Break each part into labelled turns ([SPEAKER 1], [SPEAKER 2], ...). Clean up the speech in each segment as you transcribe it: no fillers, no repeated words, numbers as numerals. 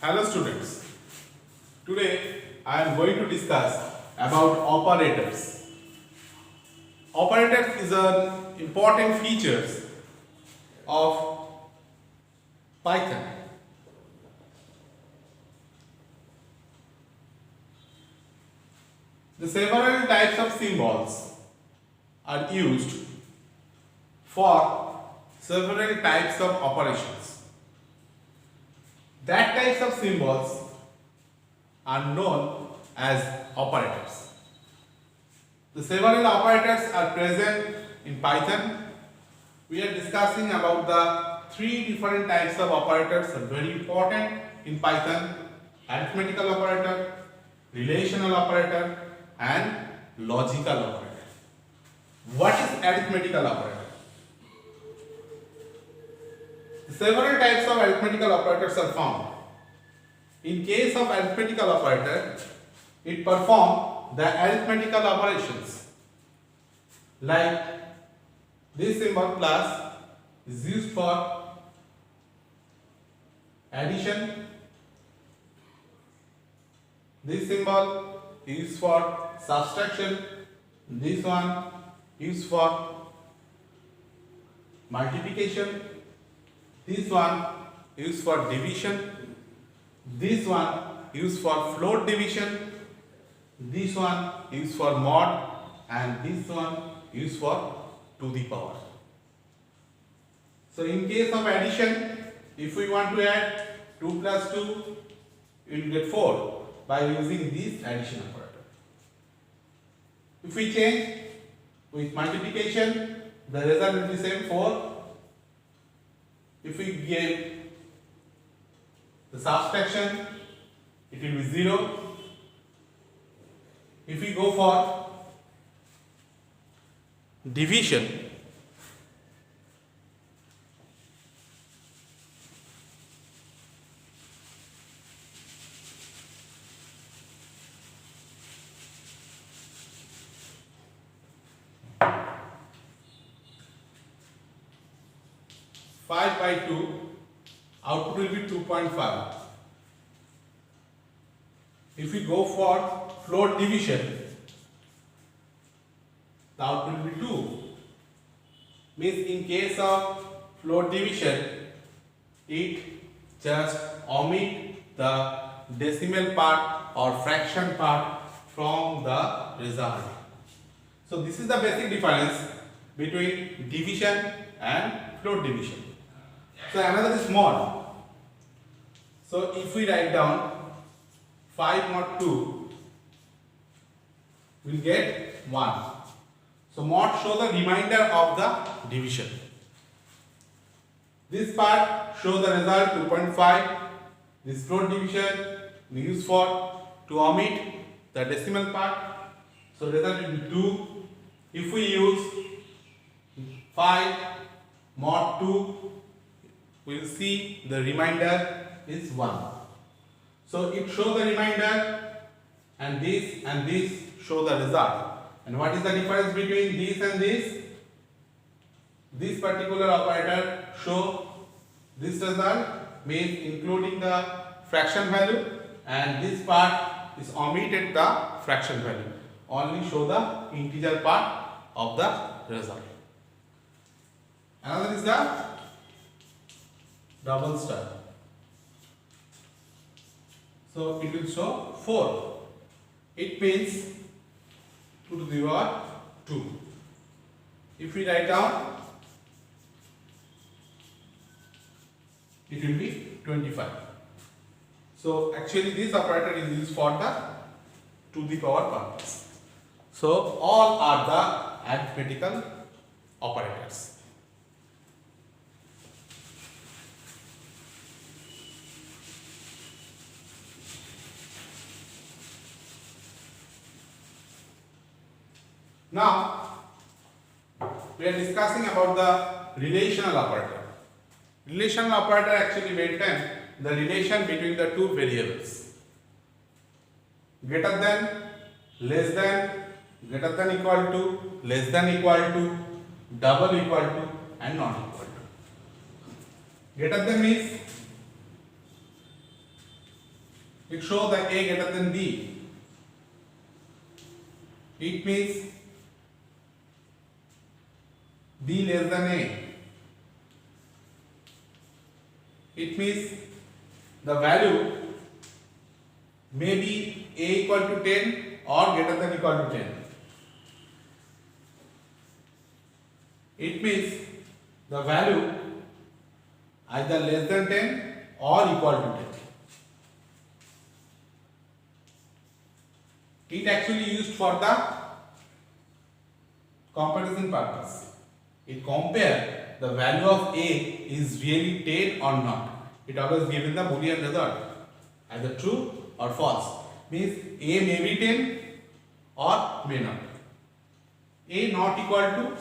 [SPEAKER 1] Hello students, today I am going to discuss about operators. Operators is an important features of Python. The several types of symbols are used for several types of operations. That types of symbols are known as operators. The several operators are present in Python. We are discussing about the three different types of operators are very important in Python: arithmetical operator, relational operator, and logical operator. What is arithmetical operator? Several types of arithmetical operators are found. In case of arithmetical operator, it performs the arithmetical operations like this symbol plus is used for addition, this symbol is for subtraction, this one is for multiplication, this one is for division, this one is for float division, this one is for mod, and this one is for to the power. So in case of addition, if we want to add 2 plus 2, we will get 4 by using this addition operator. If we change with multiplication, the result will be same 4. If we give the subtraction, it will be 0. If we go for division, five by 2, output will be 2.5. If we go for float division, the output will be 2. Means in case of float division, it just omit the decimal part or fraction part from the result. So this is the basic difference between division and float division. So another is mod. So if we write down 5 mod 2, we will get 1. So mod show the remainder of the division. This part show the result 2.5. This float division we use for to omit the decimal part. So result will be 2. If we use 5 mod 2, we will see the remainder is 1. So it shows the remainder, and this show the result. And what is the difference between this and this? This particular operator show this result, means including the fraction value, and this part is omitted the fraction value, only show the integer part of the result. Another is the double star. So it will show 4. It means 2 to the power 2. If we write down, it will be 25. So actually this operator is used for the to the power purpose. So all are the arithmetical operators. Now we are discussing about the relational operator. Relational operator actually maintain the relation between the two variables: greater than, less than, greater than equal to, less than equal to, double equal to, and not equal to. Greater than means It shows that A greater than B. It means B less than A. It means the value may be A equal to 10 or greater than equal to 10. It means the value either less than 10 or equal to 10. It actually used for the comparison purpose. It compare the value of A is really 10 or not. It always given the Boolean result either true or false. Means A may be 10 or may not. A not equal to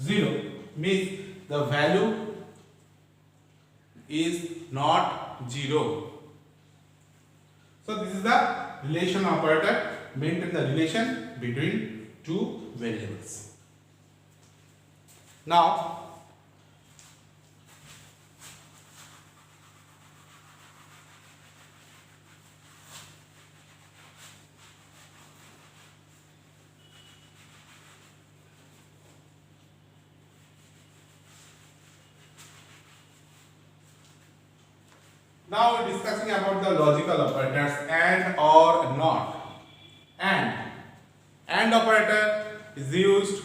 [SPEAKER 1] 0 means the value is not 0. So this is the relation operator maintain the relation between two variables. Now we're discussing about the logical operators and or not. And operator is used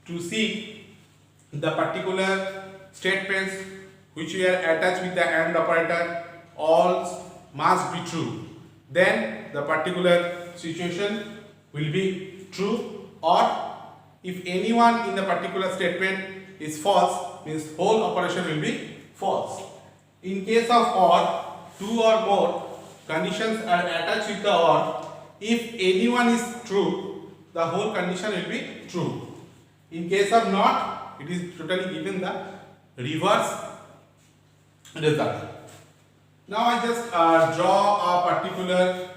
[SPEAKER 1] to seek the particular statements which we are attached with the and operator all must be true. Then the particular situation will be true, or if anyone in the particular statement is false means whole operation will be false. In case of or, two or more conditions are attached with the or. If anyone is true, the whole condition will be true. In case of not, it is totally given the reverse result. Now I just draw a particular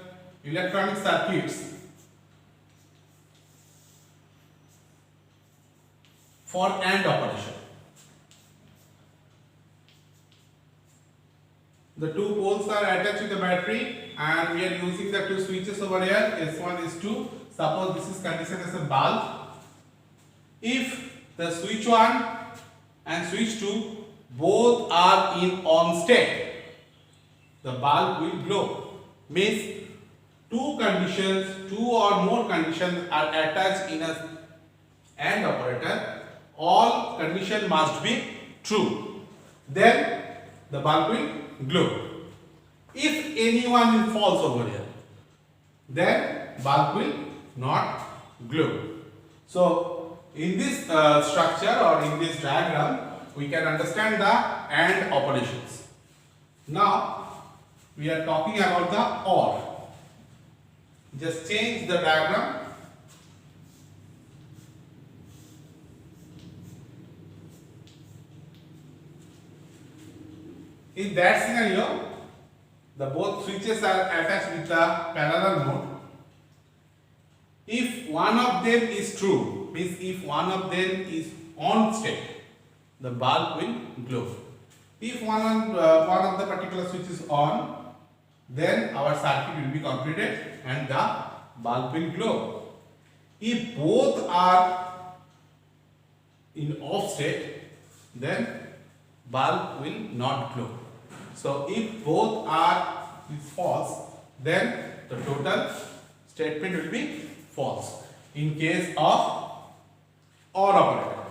[SPEAKER 1] electronic circuits for AND operation. The two poles are attached with the battery and we are using the two switches over here, S1, S2. Suppose this is conditioned as a bulb. If the switch 1 and switch 2 both are in on state, the bulb will glow. Means two conditions, two or more conditions are attached in a AND operator. All condition must be true. Then the bulb will glow. If anyone is false over here, then bulb will not glow. So in this structure or in this diagram, we can understand the AND operations. Now we are talking about the OR. Just change the diagram. In that scenario, the both switches are attached with the parallel mode. If one of them is true, means if one of them is on state, the bulb will glow. If one of the particular switch is on, then our circuit will be completed and the bulb will glow. If both are in off state, then bulb will not glow. So if both are is false, then the total statement will be false in case of OR operator.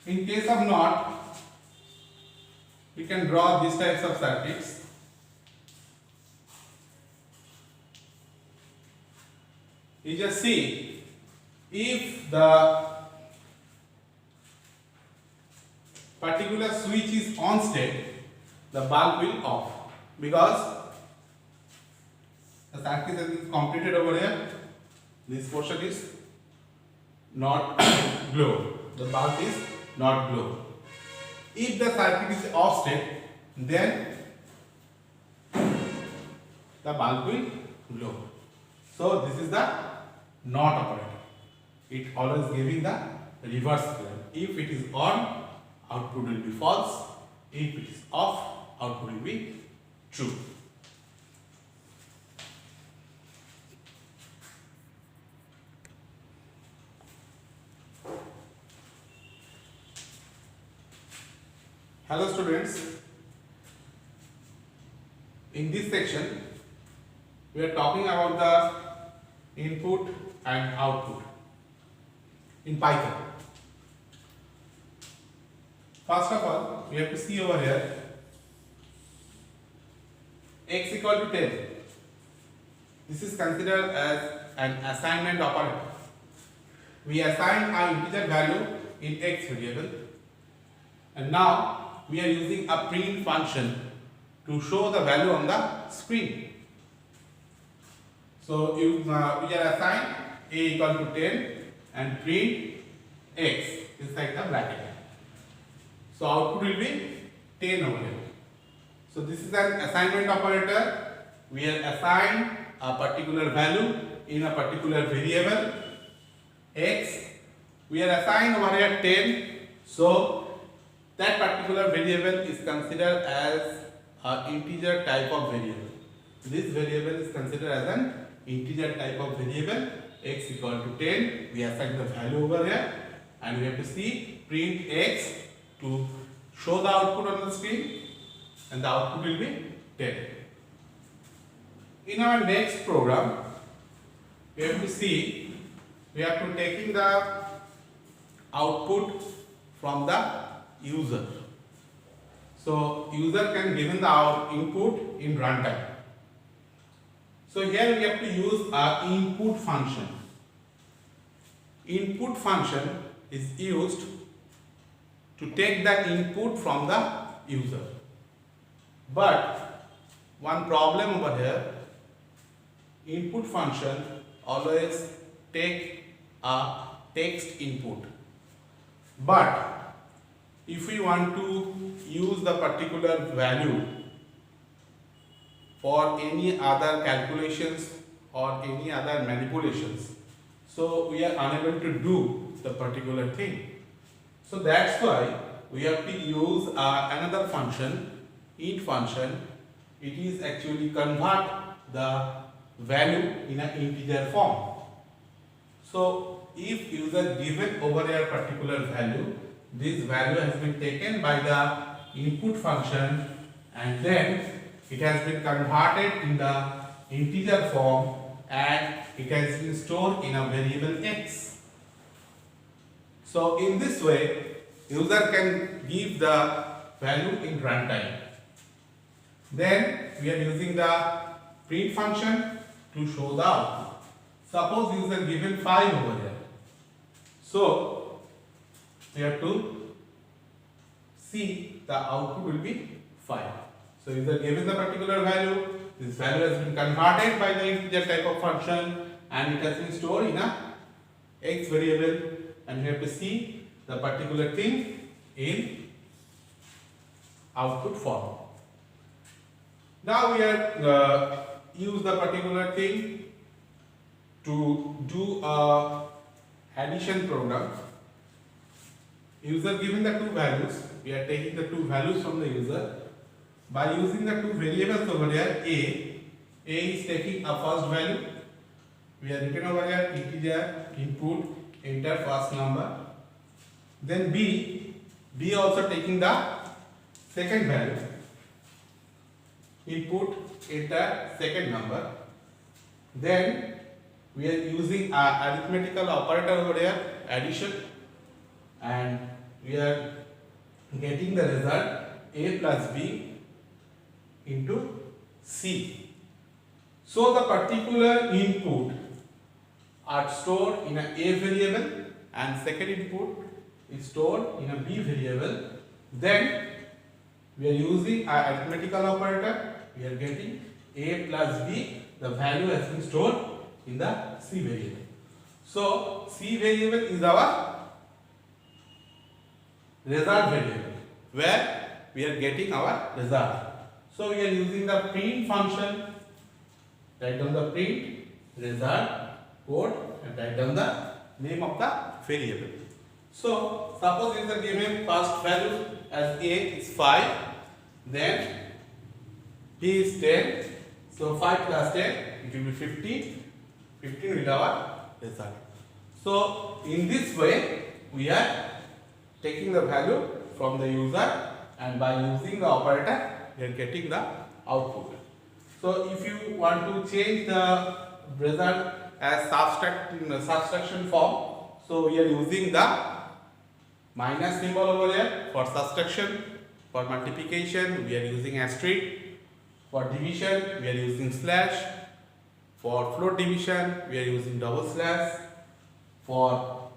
[SPEAKER 1] In case of not, we can draw these types of circuits. You just see, if the particular switch is on state, the bulb will off because the circuit is completed over here. This portion is not glow. The bulb is not glow. If the circuit is off state, then the bulb will glow. So this is the NOT operator. It always giving the reverse current. If it is on, output will be false. If it is off, output will be true. Hello students, in this section we are talking about the input and output in Python. First of all, we have to see over here x equal to 10. This is considered as an assignment operator. We assign our integer value in x variable, and now we are using a print function to show the value on the screen. So we are assigned a equal to 10 and print x inside the bracket. So output will be 10 over here. So this is an assignment operator. We are assigned a particular value in a particular variable x. We are assigned over here 10. So that particular variable is considered as an integer type of variable. This variable is considered as an integer type of variable. X equal to 10. We assign the value over here, and we have to see print x to show the output on the screen, and the output will be 10. In our next program, we have to see, we have to taking the output from the user. So user can given the input in runtime. So here we have to use our input function. Input function is used to take the input from the user. But one problem over here, input function always take a text input. But if we want to use the particular value for any other calculations or any other manipulations, so we are unable to do the particular thing. So that's why we have to use another function, int function. It is actually convert the value in an integer form. So if user given over a particular value, this value has been taken by the input function, and then it has been converted in the integer form, and it has been stored in a variable x. So in this way, user can give the value in runtime. Then we are using the print function to show the output. Suppose user given 5 over here. So we have to see the output will be 5. So user given the particular value, this value has been converted by the integer type of function, and it has been stored in a x variable, and we have to see the particular thing in output form. Now we are use the particular thing to do a addition program. User given the two values, we are taking the two values from the user. By using the two variables over here, A is taking a first value. We are written over here integer input, enter first number. Then B also taking the second value, input, enter second number. Then we are using our arithmetical operator over here, addition, and we are getting the result A plus B into C. So the particular input are stored in a variable, and second input is stored in a B variable. Then we are using our arithmetical operator. We are getting A plus B. The value has been stored in the C variable. So C variable is our result variable where we are getting our result. So we are using the print function. Write down the print result code and write down the name of the variable. So suppose user give him first value as A is 5, then B is 10. So 5 plus 10, it will be 15. 15 will be our result. So in this way, we are taking the value from the user, and by using the operator, we are getting the output. So if you want to change the result as subtraction form, so we are using the minus symbol over here for subtraction. For multiplication, we are using asterisk. For division, we are using slash. For float division, we are using double slash. For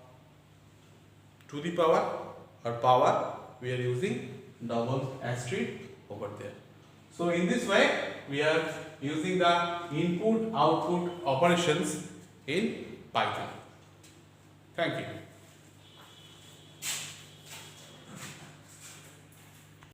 [SPEAKER 1] to the power or power, we are using double asterisk over there. So in this way, we are using the input output operations in Python. Thank you.